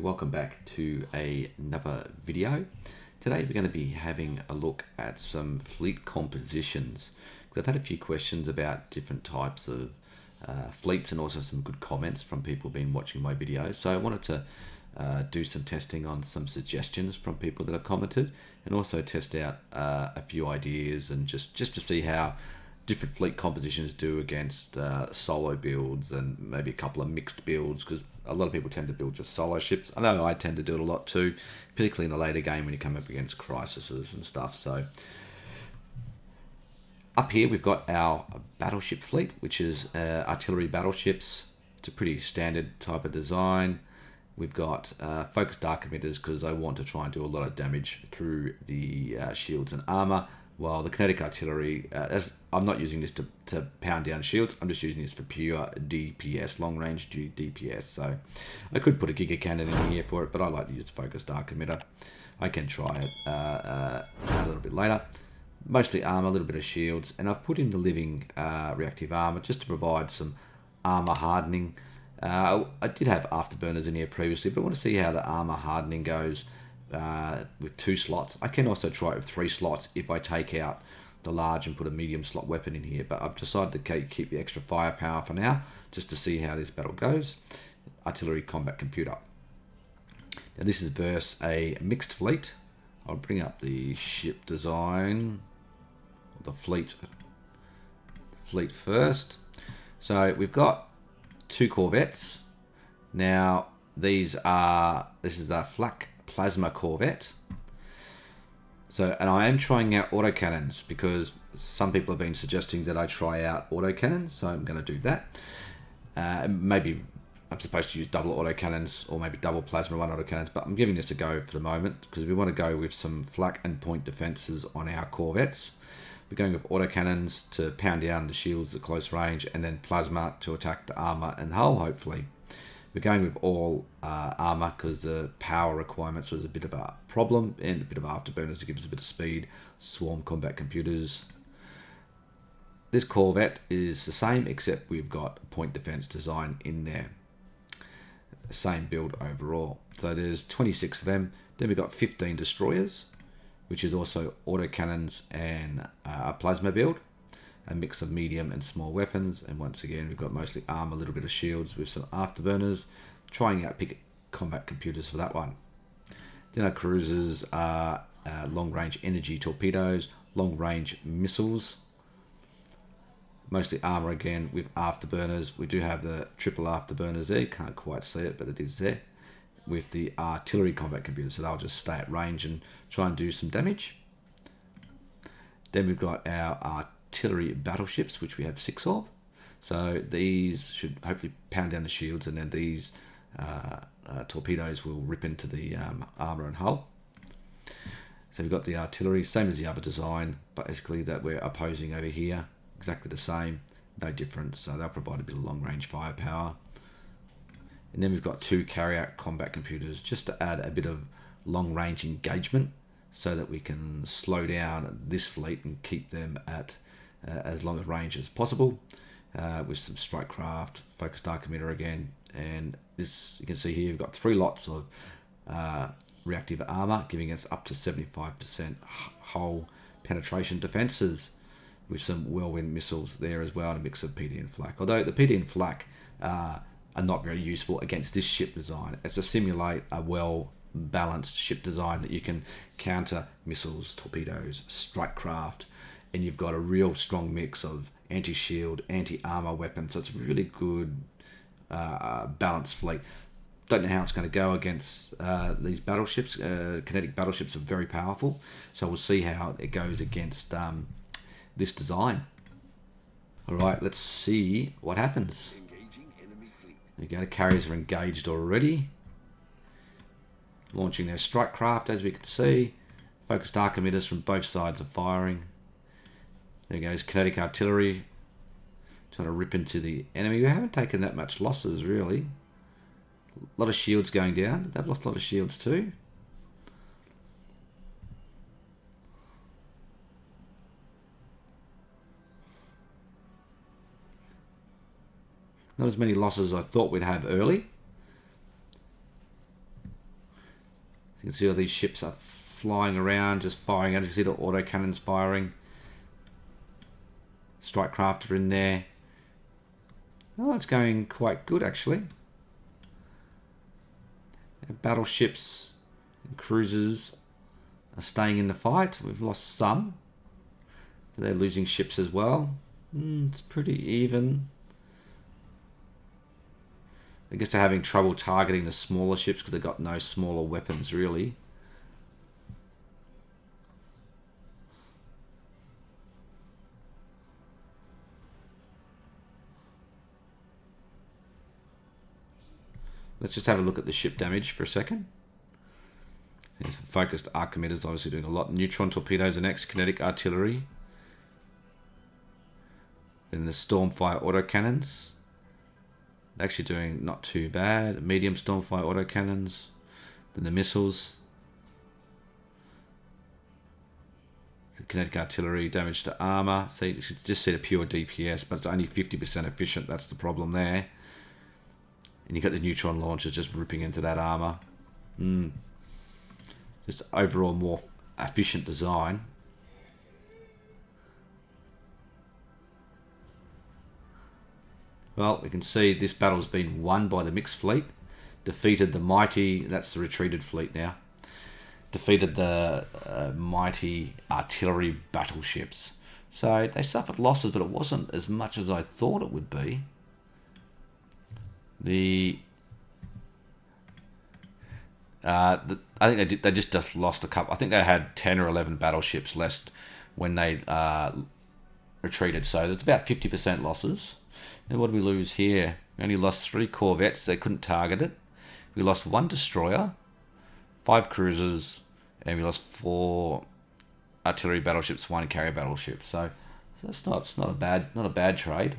Welcome back to another video. Today we're going to be having a look at some fleet compositions. I've had a few questions about different types of fleets and also some good comments from people who've been watching my videos. So I wanted to do some testing on some suggestions from people that have commented and also test out a few ideas and just to see how different fleet compositions do against solo builds and maybe a couple of mixed builds, because a lot of people tend to build just solo ships. I know I tend to do it a lot too, particularly in the later game when you come up against crises and stuff. So up here we've got our battleship fleet, which is artillery battleships. It's a pretty standard type of design. We've got focused dark emitters because I want to try and do a lot of damage through the shields and armor, while the kinetic artillery, I'm not using this to pound down shields, I'm just using this for pure DPS, long range DPS. So I could put a Giga Cannon in here for it, but I like to use focused dark emitter. I can try it a little bit later. Mostly armor, a little bit of shields, and I've put in the living reactive armor just to provide some armor hardening. I did have afterburners in here previously, but I want to see how the armor hardening goes with 2 slots. I can also try it with 3 slots if I take out the large and put a medium slot weapon in here, but I've decided to keep the extra firepower for now, just to see how this battle goes. Artillery combat computer. Now this is versus a mixed fleet. I'll bring up the ship design, the fleet first. So we've got 2 corvettes. Now this is a flak plasma corvette. So, and I am trying out autocannons because some people have been suggesting that I try out autocannons, so I'm going to do that. Maybe I'm supposed to use double autocannons or maybe double plasma 1 autocannons, but I'm giving this a go for the moment because we want to go with some flak and point defenses on our corvettes. We're going with autocannons to pound down the shields at close range, and then plasma to attack the armor and hull, hopefully. We're going with all armor because the power requirements was a bit of a problem, and a bit of afterburners to give us a bit of speed. Swarm combat computers. This corvette is the same, except we've got point defense design in there. Same build overall. So there's 26 of them. Then we've got 15 destroyers, which is also autocannons and a plasma build. A mix of medium and small weapons, and once again we've got mostly armor, a little bit of shields with some afterburners. Trying out pick combat computers for that one. Then our cruisers are long range energy torpedoes, long range missiles, mostly armor again with afterburners. We do have the triple afterburners there, you can't quite see it but it is there, with the artillery combat computers, so they'll just stay at range and try and do some damage. Then we've got our artillery battleships, which we have 6 of. So these should hopefully pound down the shields, and then these torpedoes will rip into the armor and hull. So we've got the artillery, same as the other design, basically that we're opposing over here. Exactly the same, no difference. So they'll provide a bit of long range firepower. And then we've got 2 carry-out combat computers just to add a bit of long range engagement, so that we can slow down this fleet and keep them at as long a range as possible, with some strike craft, focused dark emitter again. And this, you can see here, we've got 3 lots of reactive armor, giving us up to 75% hull penetration defenses, with some whirlwind missiles there as well, and a mix of PD and flak. Although the PD and flak are not very useful against this ship design. It's to simulate a well balanced ship design that you can counter missiles, torpedoes, strike craft, and you've got a real strong mix of anti-shield, anti-armor weapons. So it's a really good balanced fleet. Don't know how it's going to go against these battleships. Kinetic battleships are very powerful, so we'll see how it goes against this design. All right, let's see what happens. There you go, the carriers are engaged already, launching their strike craft, as we can see. Focused arc emitters from both sides are firing. There goes kinetic artillery, trying to rip into the enemy. We haven't taken that much losses, really. A lot of shields going down. They've lost a lot of shields too. Not as many losses as I thought we'd have early. You can see all these ships are flying around, just firing. You can see the autocannons firing. Strike craft are in there. Oh, it's going quite good actually. Battleships and cruisers are staying in the fight. We've lost some. They're losing ships as well. It's pretty even. I guess they're having trouble targeting the smaller ships because they've got no smaller weapons really. Let's just have a look at the ship damage for a second. It's focused Archimedes, obviously doing a lot. Neutron torpedoes are next, kinetic artillery. Then the Stormfire autocannons. Actually doing not too bad. Medium Stormfire autocannons. Then the missiles. The kinetic artillery, damage to armor. So you should just see the pure DPS, but it's only 50% efficient. That's the problem there. And you got the neutron launchers just ripping into that armor. Just overall more efficient design. Well, we can see this battle's been won by the mixed fleet. Defeated the mighty, that's the retreated fleet now. Defeated the mighty artillery battleships. So they suffered losses, but it wasn't as much as I thought it would be. I think they just lost a couple. I think they had 10 or 11 battleships less when they retreated. So that's about 50% losses. And what did we lose here? We only lost 3 corvettes. They couldn't target it. We lost 1 destroyer, 5 cruisers, and we lost 4 artillery battleships, 1 carrier battleship. So that's not a bad trade.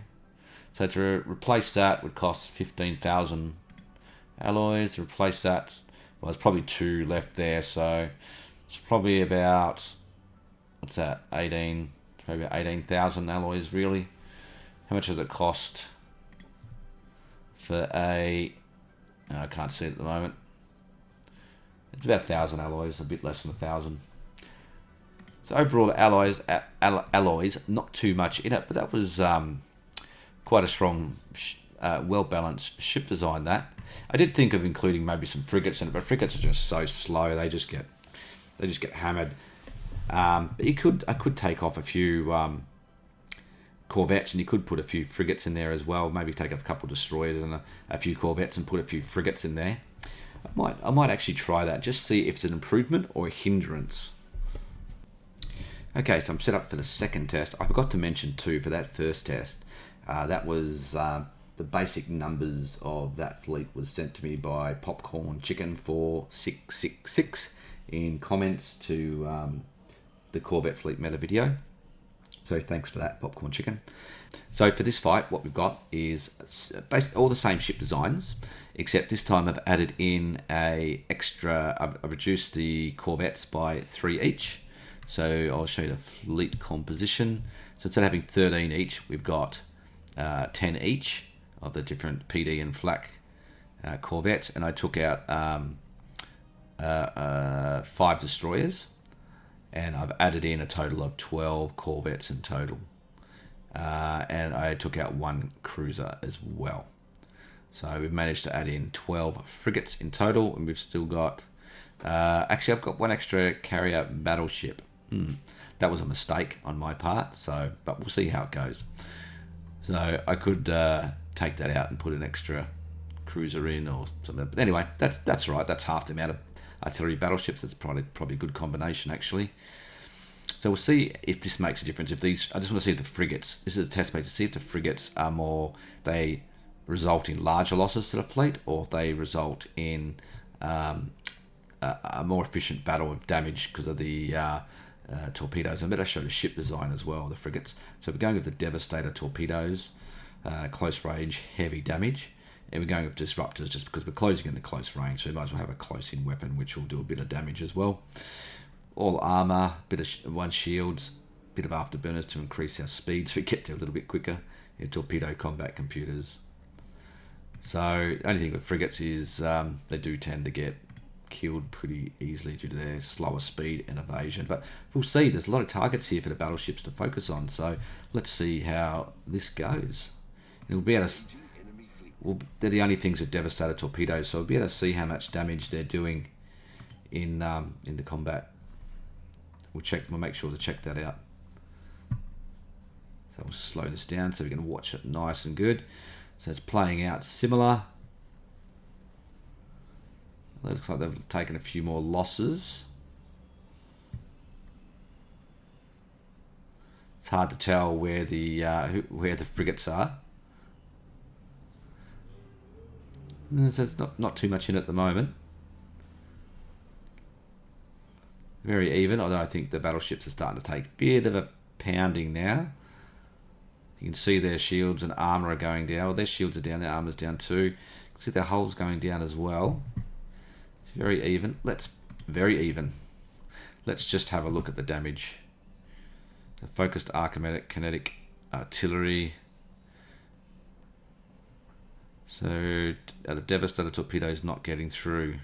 So to replace that would cost 15,000 alloys. To replace that, well, there's probably 2 left there, so it's probably about, what's that, 18, maybe 18,000 alloys really. How much does it cost for a, I can't see it at the moment. It's about 1,000 alloys, a bit less than 1,000. So overall alloys, not too much in it, but that was quite a strong, well-balanced ship design that. I did think of including maybe some frigates in it, but frigates are just so slow, they just get hammered. But I could take off a few corvettes, and you could put a few frigates in there as well. Maybe take a couple of destroyers and a few corvettes and put a few frigates in there. I might actually try that, just see if it's an improvement or a hindrance. Okay, so I'm set up for the second test. I forgot to mention too, for that first test, that was the basic numbers of that fleet was sent to me by Popcorn Chicken 4666 in comments to the Corvette Fleet Meta video. So thanks for that, Popcorn Chicken. So for this fight, what we've got is basically all the same ship designs, except this time I've added in I've reduced the corvettes by 3 each. So I'll show you the fleet composition. So instead of having 13 each, we've got 10 each of the different PD and flak corvettes, and I took out 5 destroyers, and I've added in a total of 12 corvettes in total, and I took out 1 cruiser as well. So we've managed to add in 12 frigates in total, and we've still got actually I've got 1 extra carrier battleship. That was a mistake on my part, but we'll see how it goes. So I could take that out and put an extra cruiser in or something. But anyway, that's right. That's half the amount of artillery battleships. That's probably a good combination actually. So we'll see if this makes a difference. I just want to see if the frigates. This is a test bed to see if the frigates are they result in larger losses to the fleet, or they result in a more efficient battle of damage because of the torpedoes. I better show the ship design as well, the frigates. So we're going with the Devastator torpedoes, close range, heavy damage, and we're going with disruptors just because we're closing in the close range, so we might as well have a close-in weapon which will do a bit of damage as well. All armor, bit of 1 shields, bit of afterburners to increase our speed so we get there a little bit quicker. Torpedo combat computers. So only thing with frigates is they do tend to get killed pretty easily due to their slower speed and evasion. But we'll see. There's a lot of targets here for the battleships to focus on. So let's see how this goes. And we'll be able to. They're the only things with devastator torpedoes, so we'll be able to see how much damage they're doing in the combat. We'll make sure to check that out. So we'll slow this down so we can watch it nice and good. So it's playing out similar. It looks like they've taken a few more losses. It's hard to tell where the frigates are. So there's not too much in at the moment. Very even, although I think the battleships are starting to take a bit of a pounding now. You can see their shields and armor are going down. Well, their shields are down, their armor's down too. You can see their hulls going down as well. It's very even. Very even. Let's just have a look at the damage. The focused kinetic artillery. So are the devastator torpedoes not getting through,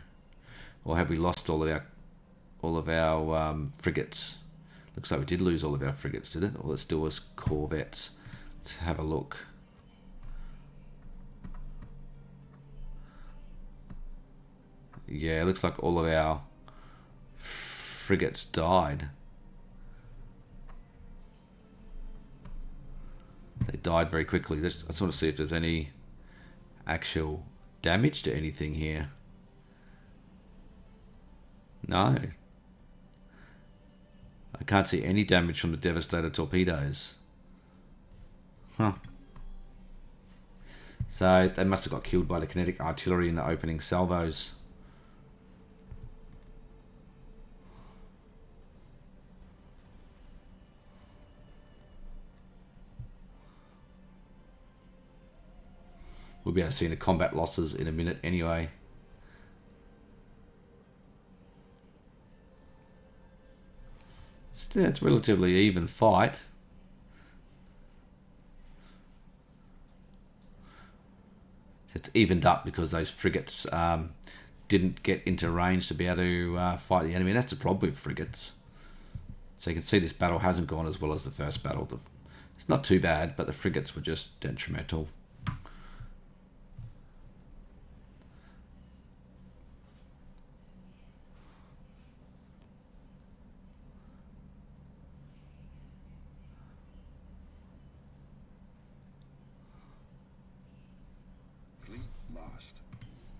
or have we lost all of our frigates? Looks like we did lose all of our frigates, did it? Or it still was corvettes. Let's have a look. Yeah, it looks like all of our frigates died. They died very quickly. I just want to see if there's any actual damage to anything here. No. I can't see any damage from the devastator torpedoes. Huh. So they must have got killed by the kinetic artillery in the opening salvos. We'll be able to see the combat losses in a minute anyway. Still, it's a relatively even fight. It's evened up because those frigates didn't get into range to be able to fight the enemy. And that's the problem with frigates. So you can see this battle hasn't gone as well as the first battle. It's not too bad, but the frigates were just detrimental.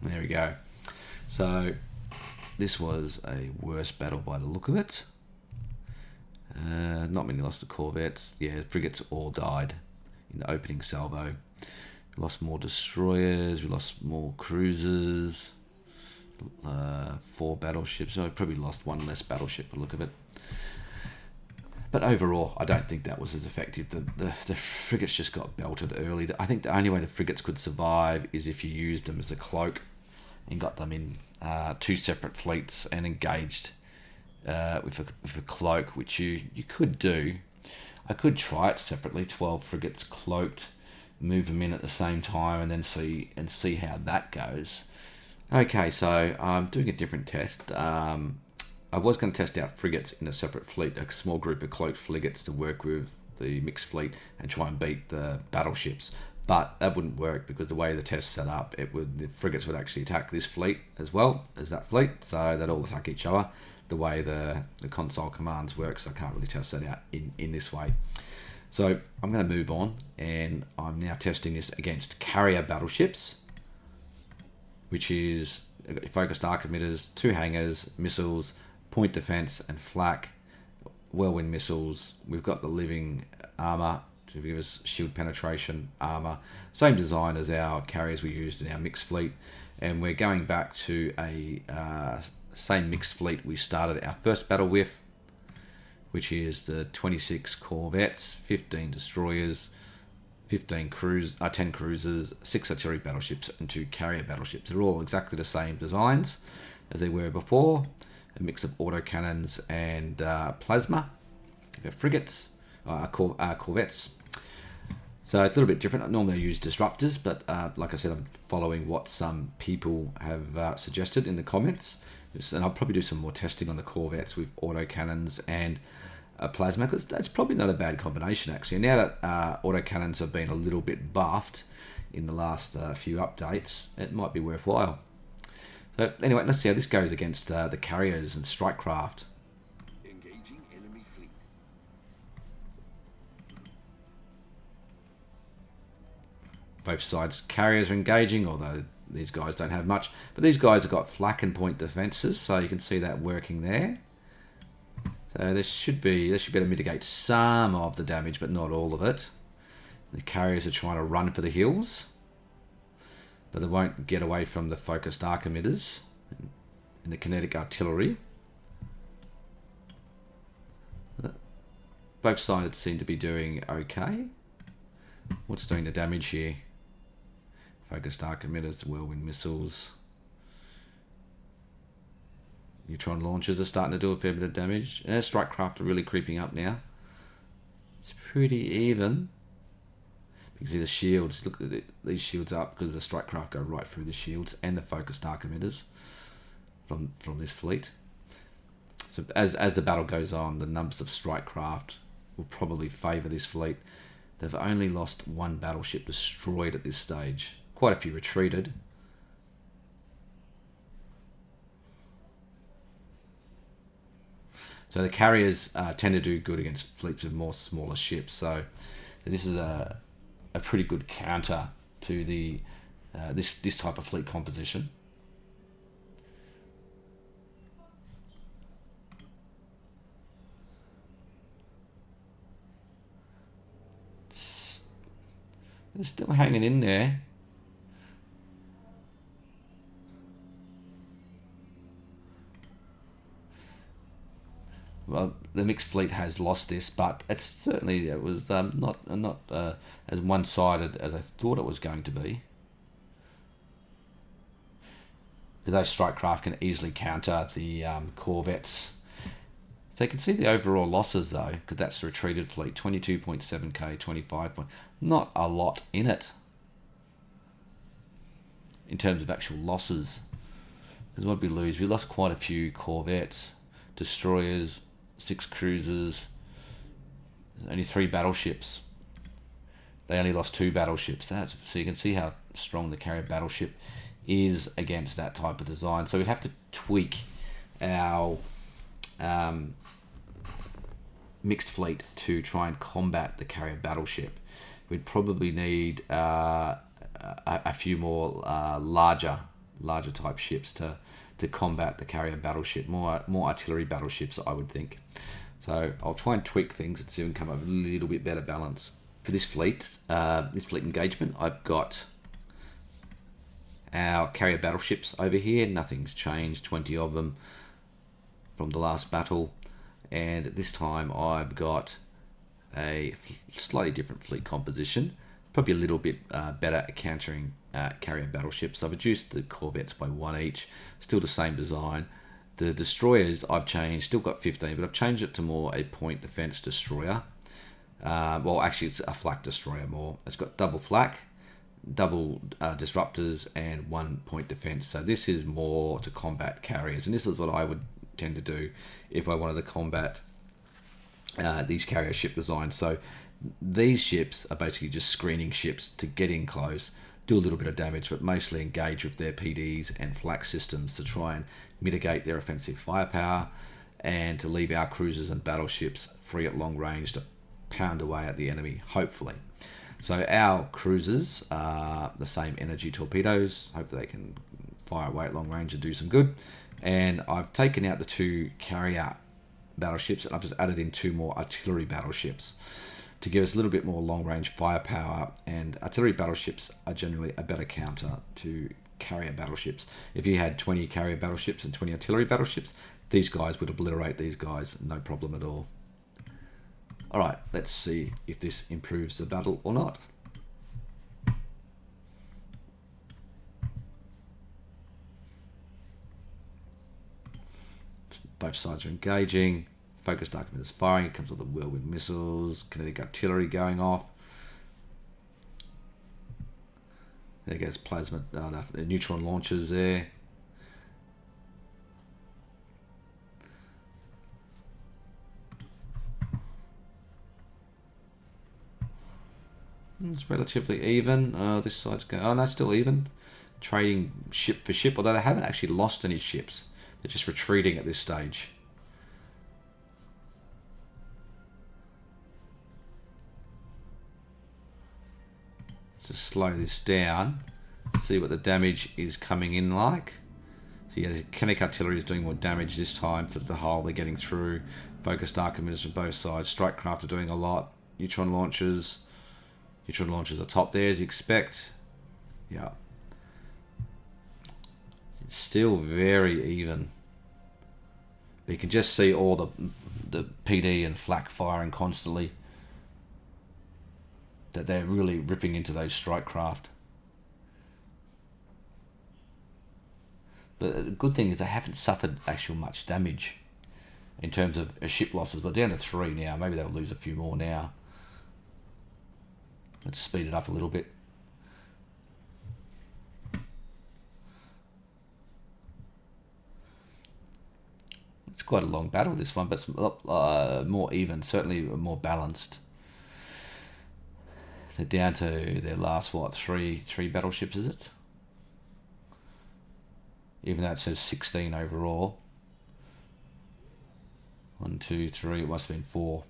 There we go. So this was a worse battle by the look of it. Not many lost the corvettes. Yeah, frigates all died in the opening salvo. We lost more destroyers. We lost more cruisers. 4 battleships. So I probably lost 1 less battleship by the look of it. But overall, I don't think that was as effective. The frigates just got belted early. I think the only way the frigates could survive is if you used them as a cloak and got them in 2 separate fleets and engaged with a cloak, which you could do. I could try it separately, 12 frigates cloaked, move them in at the same time, and then see how that goes. Okay, so I'm doing a different test. I was going to test out frigates in a separate fleet, a small group of cloaked frigates to work with the mixed fleet and try and beat the battleships. But that wouldn't work because the way the test set up, the frigates would actually attack this fleet as well as that fleet, so they'd all attack each other. The way the console commands work, so I can't really test that out in this way. So I'm going to move on, and I'm now testing this against carrier battleships, which is focused arc emitters, 2 hangars, missiles, point defense, and flak, whirlwind missiles. We've got the living armor to give us shield penetration armor. Same design as our carriers we used in our mixed fleet, and we're going back to a same mixed fleet we started our first battle with, which is the 26 corvettes, 15 destroyers, 10 cruisers, 6 artillery battleships, and 2 carrier battleships. They're all exactly the same designs as they were before. A mix of autocannons and plasma. Frigates, corvettes. So it's a little bit different. Normally I use disruptors, but like I said, I'm following what some people have suggested in the comments. And I'll probably do some more testing on the corvettes with autocannons and plasma, because that's probably not a bad combination actually. And now that autocannons have been a little bit buffed in the last few updates, it might be worthwhile. So anyway, let's see how this goes against the carriers and strike craft. Engaging enemy fleet. Both sides carriers are engaging, although these guys don't have much. But these guys have got flak and point defenses, so you can see that working there. So this should be able to mitigate some of the damage, but not all of it. The carriers are trying to run for the hills, but they won't get away from the focused arc emitters and the kinetic artillery. Both sides seem to be doing okay. What's doing the damage here? Focused arc emitters, whirlwind missiles. Neutron launchers are starting to do a fair bit of damage. And strike craft are really creeping up now. It's pretty even. You can see the shields. Look at these shields up because the strike craft go right through the shields and the focused arc emitters from this fleet. So as the battle goes on, the numbers of strike craft will probably favour this fleet. They've only lost one battleship destroyed at this stage. Quite a few retreated. So the carriers tend to do good against fleets of more smaller ships. So this is a pretty good counter to the this type of fleet composition. They're still hanging in there. Well, the mixed fleet has lost this, but it was not as one-sided as I thought it was going to be. Because those strike craft can easily counter the corvettes. So you can see the overall losses though, because that's the retreated fleet, 22.7k, 25. Not a lot in it in terms of actual losses. Because what did we lose? We lost quite a few corvettes, destroyers, 6 cruisers, only 3 battleships. They only lost 2 battleships. So you can see how strong the carrier battleship is against that type of design. So we'd have to tweak our mixed fleet to try and combat the carrier battleship. We'd probably need a few more larger type ships to combat the carrier battleship, more artillery battleships, I would think. So I'll try and tweak things and see if we can come up with a little bit better balance. For this fleet engagement, I've got our carrier battleships over here. Nothing's changed, 20 of them from the last battle. And this time I've got a slightly different fleet composition, probably a little bit better at countering carrier battleships. I've reduced the corvettes by 1 each, still the same design. The destroyers I've changed, still got 15, but I've changed it to more a point defense destroyer. Well, actually it's a flak destroyer more. It's got double flak, double disruptors, and 1 point defense. So this is more to combat carriers, and this is what I would tend to do if I wanted to combat these carrier ship designs. So these ships are basically just screening ships to get in close, do a little bit of damage, but mostly engage with their PDs and flak systems to try and mitigate their offensive firepower and to leave our cruisers and battleships free at long range to pound away at the enemy, hopefully. So our cruisers are the same energy torpedoes. Hopefully they can fire away at long range and do some good. And I've taken out the 2 carrier battleships and I've just added in 2 more artillery battleships to give us a little bit more long-range firepower. And artillery battleships are generally a better counter to carrier battleships. If you had 20 carrier battleships and 20 artillery battleships, these guys would obliterate these guys, no problem at all. Alright, let's see if this improves the battle or not. Both sides are engaging. Focused arc emitters firing. It comes with the whirlwind missiles. Kinetic artillery going off. There goes plasma, the neutron launchers there. It's relatively even. This side's going. Oh no, still even. Trading ship for ship, although they haven't actually lost any ships. They're just retreating at this stage. Just slow this down. See what the damage is coming in like. So yeah, the kinetic artillery is doing more damage this time to the hull. They're getting through. Focused arc emitters from both sides. Strike craft are doing a lot. Neutron launchers. Neutron launchers are top there as you expect. Yeah. It's still very even. But you can just see all the PD and flak firing constantly. That they're really ripping into those strike craft. The good thing is they haven't suffered actual much damage in terms of ship losses. They're down to 3 now. Maybe they'll lose a few more now. Let's speed it up a little bit. It's quite a long battle, this one, but it's a lot more even, certainly more balanced. They're down to their last, what, three battleships, is it? Even though it says 16 overall. 1, 2, 3, it must have been 4.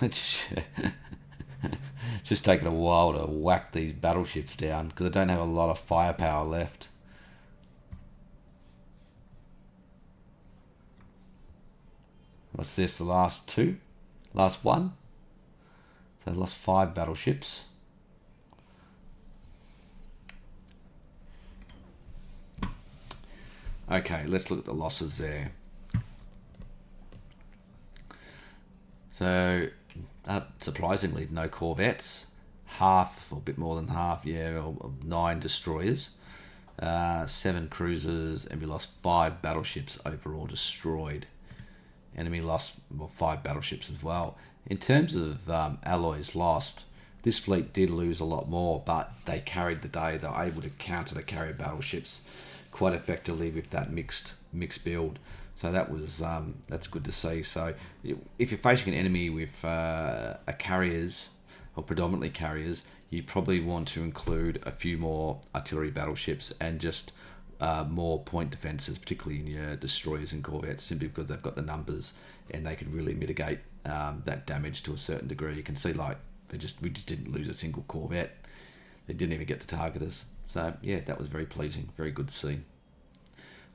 It's just taking a while to whack these battleships down because they don't have a lot of firepower left. What's this? The last 2? Last 1? So they lost 5 battleships. Okay, let's look at the losses there. So, surprisingly, no corvettes. Half, or a bit more than half, yeah, of 9 destroyers. 7 cruisers, and we lost 5 battleships overall destroyed. Enemy lost 5 battleships as well. In terms of alloys lost, this fleet did lose a lot more, but they carried the day. They were able to counter the carrier battleships quite effectively with that mixed build. So that was that's good to see. So if you're facing an enemy with a carriers or predominantly carriers, you probably want to include a few more artillery battleships and just more point defenses, particularly in your destroyers and corvettes, simply because they've got the numbers and they can really mitigate that damage to a certain degree. You can see like we just didn't lose a single corvette. They didn't even get the targeters. So yeah, that was very pleasing, very good to see.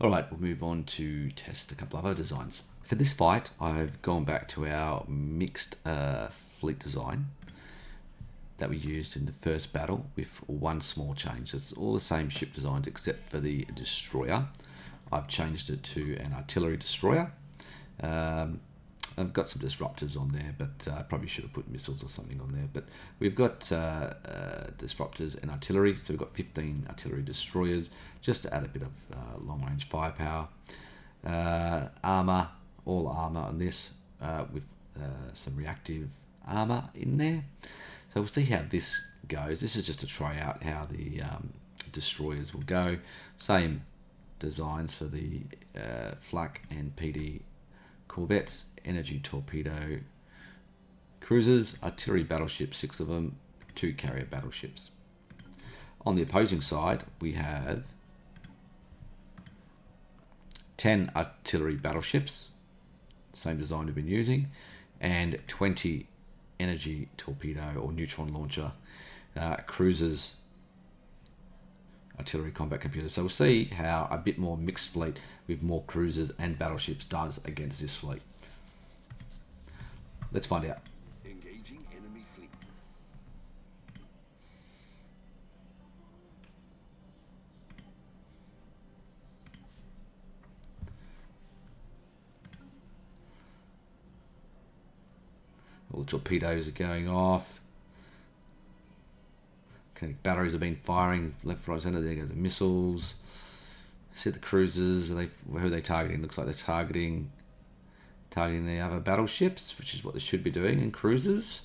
All right, we'll move on to test a couple of other designs. For this fight, I've gone back to our mixed fleet design that we used in the first battle with one small change. It's all the same ship designs except for the destroyer. I've changed it to an artillery destroyer. I've got some disruptors on there, but I probably should have put missiles or something on there. But we've got disruptors and artillery, so we've got 15 artillery destroyers, just to add a bit of long-range firepower. Armour, all armour on this, with some reactive armour in there. So we'll see how this goes. This is just to try out how the destroyers will go. Same designs for the flak and PD corvettes, energy torpedo cruisers, artillery battleships, 6 of them, 2 carrier battleships. On the opposing side, we have 10 artillery battleships, same design we've been using, and 20 energy torpedo or neutron launcher cruisers, artillery combat computers. So we'll see how a bit more mixed fleet with more cruisers and battleships does against this fleet. Let's find out. Engaging enemy fleet. All the torpedoes are going off. Okay, batteries have been firing left, right, centre. There goes the missiles. See the cruisers. Who are they targeting? Looks like they're targeting the other battleships, which is what they should be doing, and cruisers.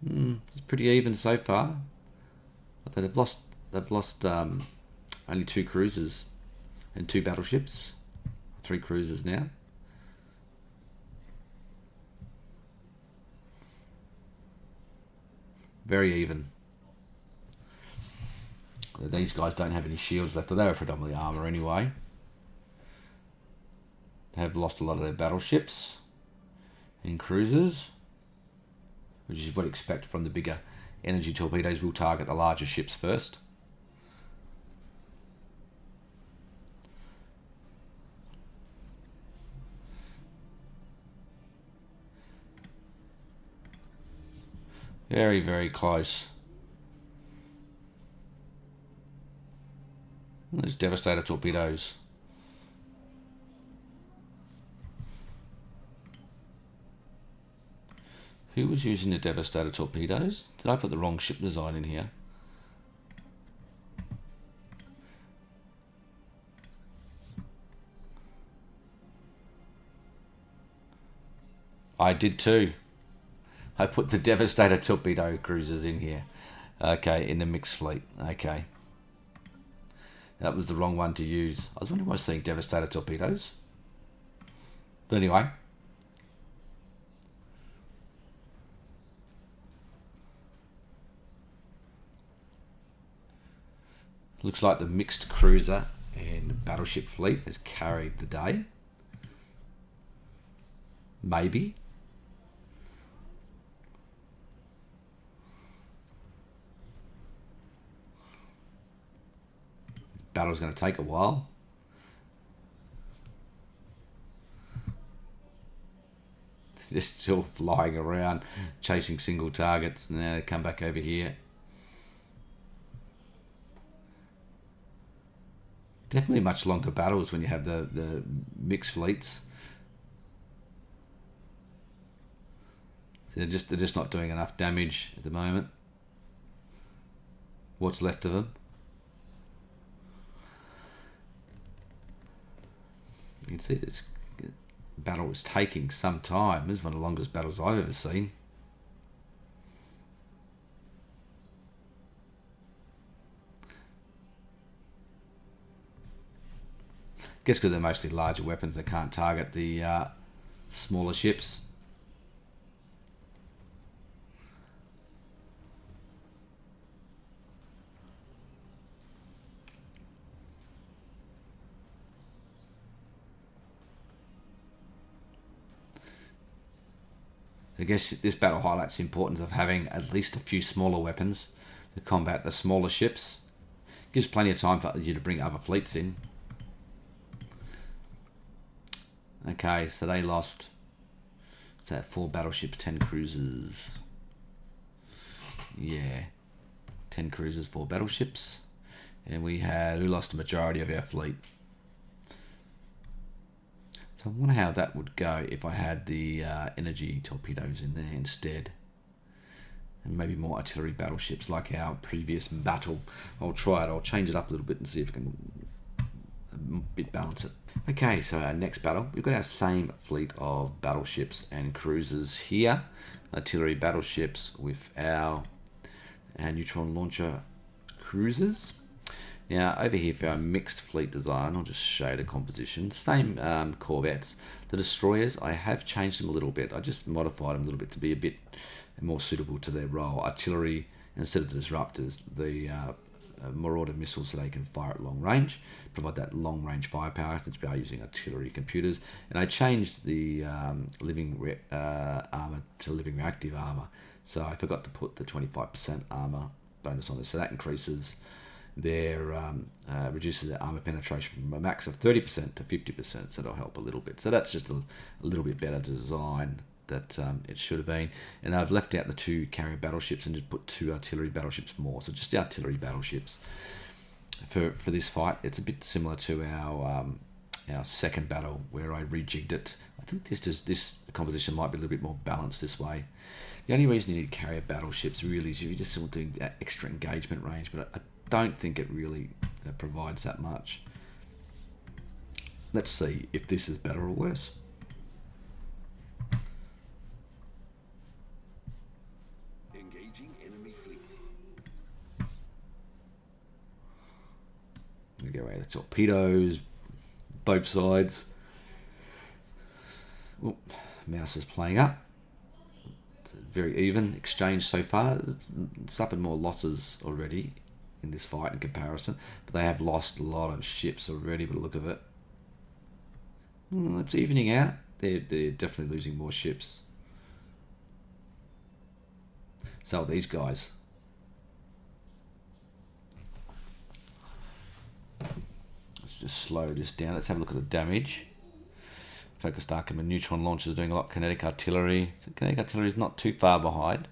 It's pretty even so far. But they've lost they've lost only 2 cruisers and 2 battleships. 3 cruisers now. Very even. These guys don't have any shields left. They were predominantly armour anyway. They have lost a lot of their battleships and cruisers, which is what you expect from the bigger energy torpedoes. Will target the larger ships first. Very, very close. There's Devastator torpedoes. Who was using the Devastator torpedoes? Did I put the wrong ship design in here? I did too. I put the Devastator torpedo cruisers in here. Okay, in the mixed fleet. Okay. That was the wrong one to use. I was wondering why I was seeing Devastator torpedoes. But anyway. Looks like the mixed cruiser and battleship fleet has carried the day. Maybe. Battle's going to take a while. They're still flying around, chasing single targets. Now they come back over here. Definitely much longer battles when you have the mixed fleets. So they're just not doing enough damage at the moment. What's left of them? You can see this battle was taking some time. This is one of the longest battles I've ever seen. Guess because they're mostly larger weapons, they can't target the smaller ships. I guess this battle highlights the importance of having at least a few smaller weapons to combat the smaller ships. Gives plenty of time for you to bring other fleets in. Okay, so they lost, what's that, 4 battleships, 10 cruisers. Yeah, 10 cruisers, 4 battleships. And we lost the majority of our fleet. So I wonder how that would go if I had the energy torpedoes in there instead. And maybe more artillery battleships like our previous battle. I'll try it. I'll change it up a little bit and see if I can balance it. Okay, so our next battle. We've got our same fleet of battleships and cruisers here. Artillery battleships with our neutron launcher cruisers. Now, over here for our mixed fleet design, I'll just show the composition. Same corvettes. The destroyers, I have changed them a little bit. I just modified them a little bit to be a bit more suitable to their role. Artillery, instead of the disruptors, the Marauder missiles so they can fire at long range, provide that long range firepower since we are using artillery computers. And I changed the living armor to living reactive armor. So I forgot to put the 25% armor bonus on this. So that increases their reduces their armor penetration from a max of 30% to 50%, so that'll help a little bit. So that's just a little bit better design that it should have been. And I've left out the 2 carrier battleships and just put 2 artillery battleships more. So just the artillery battleships for this fight. It's a bit similar to our second battle where I rejigged it. I think this composition might be a little bit more balanced this way. The only reason you need carrier battleships really is if you just want to do that extra engagement range, but I don't think it really provides that much. Let's see if this is better or worse. Engaging enemy fleet. we go. The torpedoes, both sides. Oop, mouse is playing up. It's a very even exchange so far. It's suffered more losses already in this fight in comparison, but they have lost a lot of ships already by the look of it. It's evening out. They're definitely losing more ships. So are these guys. Let's just slow this down. Let's have a look at the damage. Focused Archimedes neutron launchers doing a lot. Kinetic artillery. So kinetic artillery is not too far behind.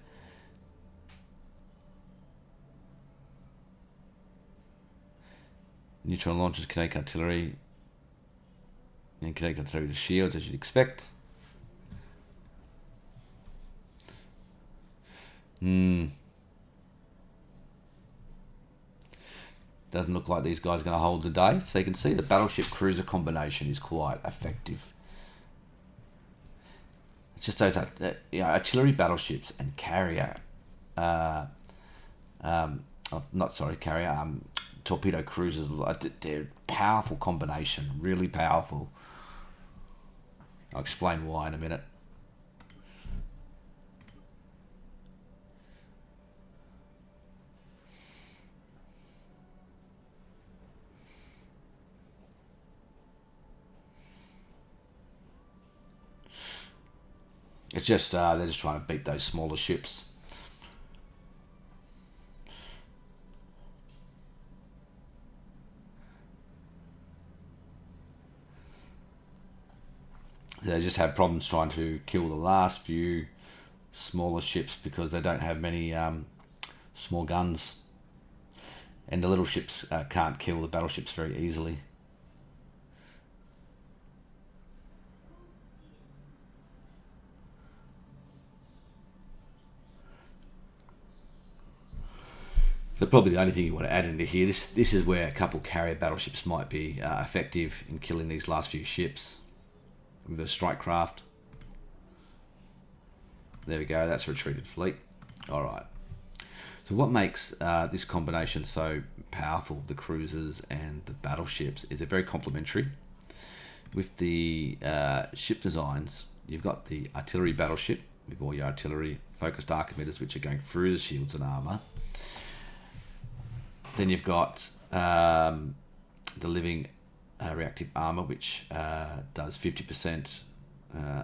Neutron launchers, kinetic artillery, and kinetic artillery to shields, as you'd expect. Doesn't look like these guys are going to hold the day. So you can see the battleship cruiser combination is quite effective. It's just those artillery battleships and carrier, torpedo cruisers. They're a powerful combination, really powerful. I'll explain why in a minute. It's just they're just trying to beat those smaller ships. They just have problems trying to kill the last few smaller ships because they don't have many small guns, and the little ships can't kill the battleships very easily. So probably the only thing you want to add into here, this is where a couple carrier battleships might be effective in killing these last few ships with a strike craft. There we go, that's a retreated fleet. All right. So what makes this combination so powerful, the cruisers and the battleships, is they're very complementary. With the ship designs, you've got the artillery battleship with all your artillery, focused Archimedes, which are going through the shields and armor. Then you've got the living reactive armor, which does 50%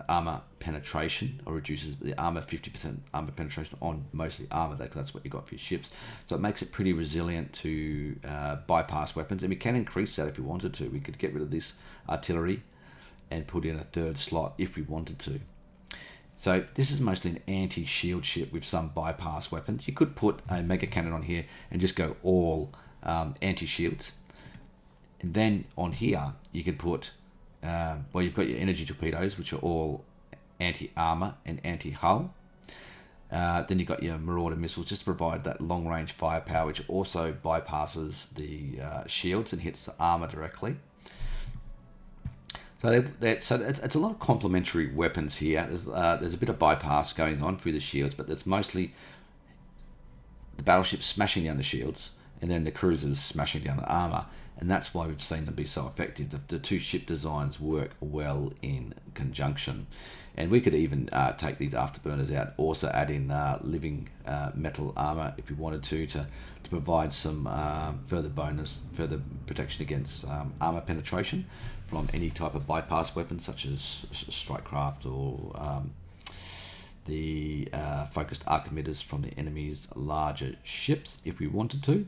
armor penetration, or reduces the armor 50% armor penetration on mostly armor. That's what you got for your ships. So it makes it pretty resilient to bypass weapons, and we can increase that if we wanted to. We could get rid of this artillery and put in a third slot if we wanted to. So this is mostly an anti-shield ship with some bypass weapons. You could put a mega cannon on here and just go all anti-shields. And then on here, you could put, you've got your energy torpedoes, which are all anti-armor and anti-hull. Then you've got your Marauder missiles, just to provide that long-range firepower, which also bypasses the shields and hits the armor directly. So it's a lot of complementary weapons here. There's a bit of bypass going on through the shields, but it's mostly the battleships smashing down the shields and then the cruisers smashing down the armor. And that's why we've seen them be so effective. The two ship designs work well in conjunction. And we could even take these afterburners out, also add in living metal armor if we wanted to provide some further protection against armor penetration from any type of bypass weapon, such as strike craft or the focused Archimedes from the enemy's larger ships, if we wanted to.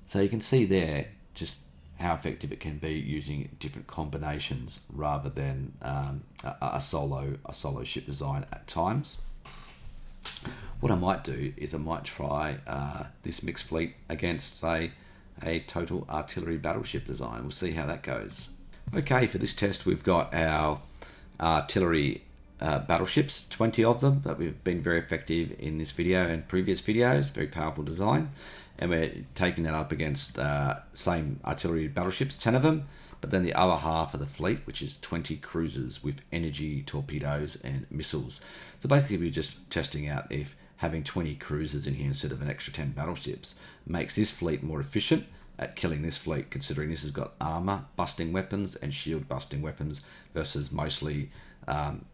So you can see there just how effective it can be using different combinations rather than a solo ship design at times. What I might do is I might try this mixed fleet against, say, a total artillery battleship design. We'll see how that goes. Okay, for this test we've got our artillery battleships, 20 of them, that we've been very effective in this video and previous videos, very powerful design. And we're taking that up against same artillery battleships, 10 of them, but then the other half of the fleet, which is 20 cruisers with energy torpedoes and missiles. So basically we're just testing out if having 20 cruisers in here instead of an extra 10 battleships makes this fleet more efficient at killing this fleet, considering this has got armor busting weapons and shield busting weapons versus mostly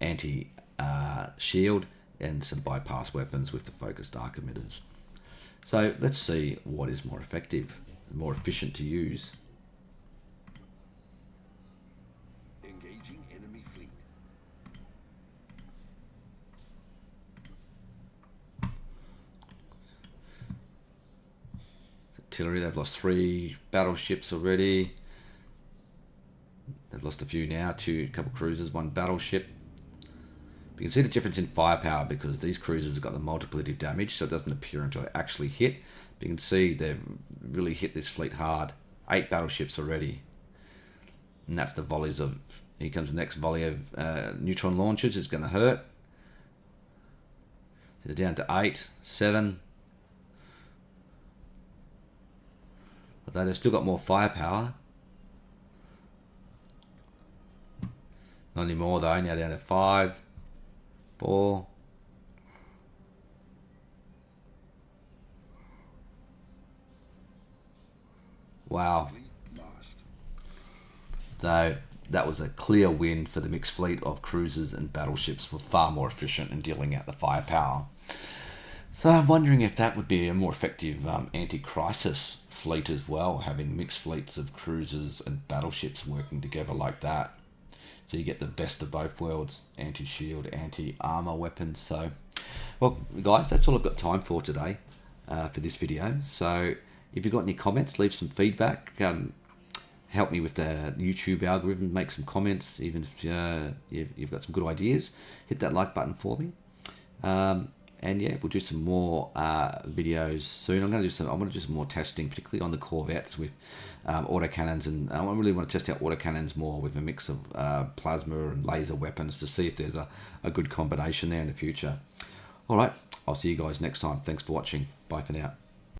anti shield and some bypass weapons with the focused arc emitters. So let's see what is more effective, more efficient to use. Engaging enemy fleet. Artillery, they've lost 3 battleships already. They've lost a few now, a couple cruisers, 1 battleship. But you can see the difference in firepower because these cruisers have got the multiplicity of damage, so it doesn't appear until they actually hit. But you can see they've really hit this fleet hard. 8 battleships already. And that's the volleys of... Here comes the next volley of neutron launchers. It's going to hurt. So they're down to 8, 7. Although they've still got more firepower. Not anymore though, now down to 5, 4. Wow. So that was a clear win for the mixed fleet of cruisers and battleships. Were far more efficient in dealing out the firepower. So I'm wondering if that would be a more effective anti-crisis fleet as well, having mixed fleets of cruisers and battleships working together like that. So you get the best of both worlds, anti-shield, anti-armor weapons. So, well, guys, that's all I've got time for today for this video. So if you've got any comments, leave some feedback. Help me with the YouTube algorithm, make some comments. Even if you've got some good ideas, hit that like button for me. And yeah, we'll do some more videos soon. I'm going to do some more testing, particularly on the corvettes with autocannons, and I really want to test out autocannons more with a mix of plasma and laser weapons to see if there's a good combination there in the future. All right, I'll see you guys next time. Thanks for watching. Bye for now.